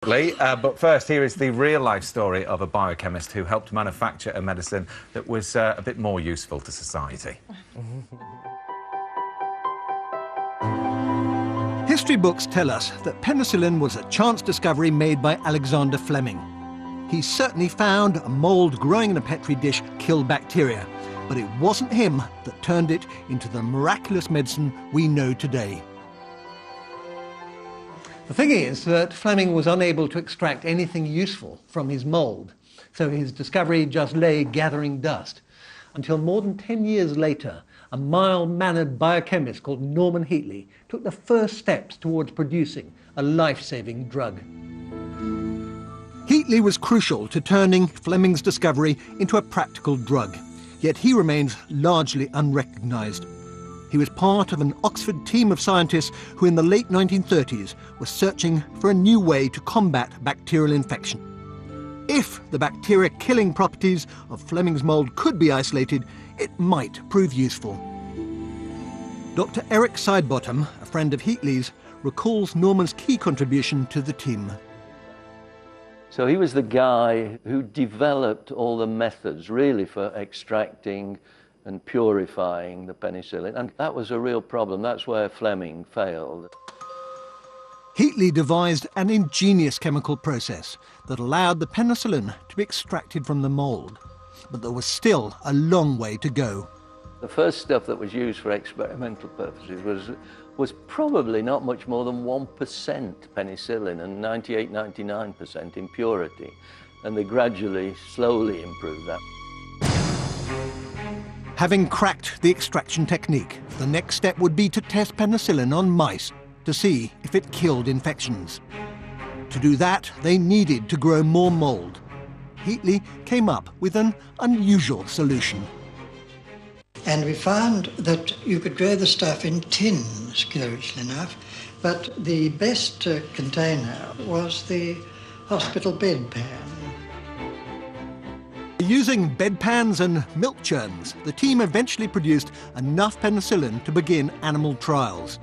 Lee. But first, here is the real-life story of a biochemist who helped manufacture a medicine that was a bit more useful to society. History books tell us that penicillin was a chance discovery made by Alexander Fleming. He certainly found a mould growing in a petri dish killed bacteria, but it wasn't him that turned it into the miraculous medicine we know today. The thing is that Fleming was unable to extract anything useful from his mould, so his discovery just lay gathering dust, until more than 10 years later, a mild-mannered biochemist called Norman Heatley took the first steps towards producing a life-saving drug. Heatley was crucial to turning Fleming's discovery into a practical drug, yet he remains largely unrecognised. He was part of an Oxford team of scientists who in the late 1930s were searching for a new way to combat bacterial infection. If the bacteria-killing properties of Fleming's mould could be isolated, it might prove useful. Dr. Eric Sidebottom, a friend of Heatley's, recalls Norman's key contribution to the team. So he was the guy who developed all the methods, really, for extracting and purifying the penicillin. And that was a real problem. That's where Fleming failed. Heatley devised an ingenious chemical process that allowed the penicillin to be extracted from the mould. But there was still a long way to go. The first stuff that was used for experimental purposes was probably not much more than 1% penicillin and 98–99% impurity. And they gradually, slowly improved that. Having cracked the extraction technique, the next step would be to test penicillin on mice to see if it killed infections. To do that, they needed to grow more mould. Heatley came up with an unusual solution. And we found that you could grow the stuff in tins, curiously enough, but the best container was the hospital bedpan. Using bedpans and milk churns, the team eventually produced enough penicillin to begin animal trials.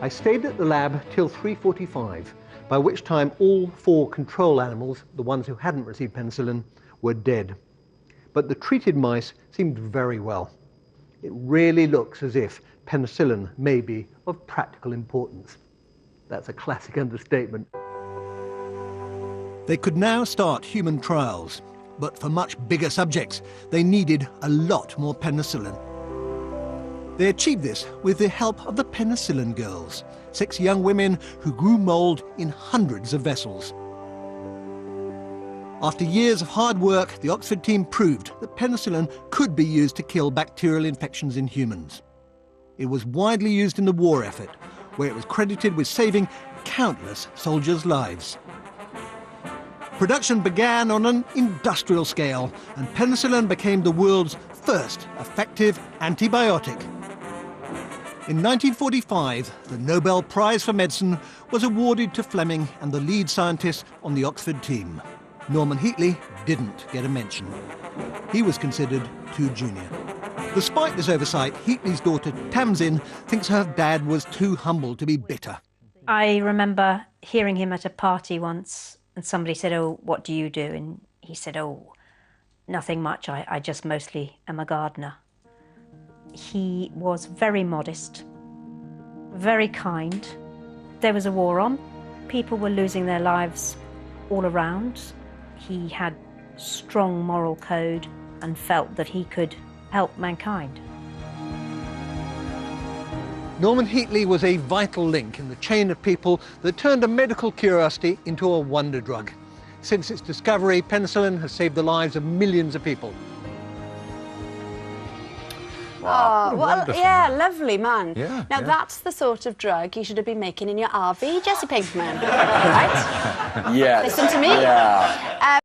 I stayed at the lab till 3:45, by which time all 4 control animals, the ones who hadn't received penicillin, were dead. But the treated mice seemed very well. It really looks as if penicillin may be of practical importance. That's a classic understatement. They could now start human trials, but for much bigger subjects, they needed a lot more penicillin. They achieved this with the help of the Penicillin Girls, 6 young women who grew mould in hundreds of vessels. After years of hard work, the Oxford team proved that penicillin could be used to kill bacterial infections in humans. It was widely used in the war effort, where it was credited with saving countless soldiers' lives. Production began on an industrial scale, and penicillin became the world's first effective antibiotic. In 1945, the Nobel Prize for Medicine was awarded to Fleming and the lead scientists on the Oxford team. Norman Heatley didn't get a mention. He was considered too junior. Despite this oversight, Heatley's daughter Tamsin thinks her dad was too humble to be bitter. I remember hearing him at a party once, and somebody said, "Oh, what do you do?" And he said, "Oh, nothing much. I just mostly am a gardener." He was very modest, very kind. There was a war on. People were losing their lives all around. He had strong moral code and felt that he could help mankind. Norman Heatley was a vital link in the chain of people that turned a medical curiosity into a wonder drug. Since its discovery, penicillin has saved the lives of millions of people. Wow. Oh, well, yeah, lovely man. Yeah, now, that's the sort of drug you should have been making in your RV, Jesse Pinkman. Right? Yes. Listen to me. Yeah.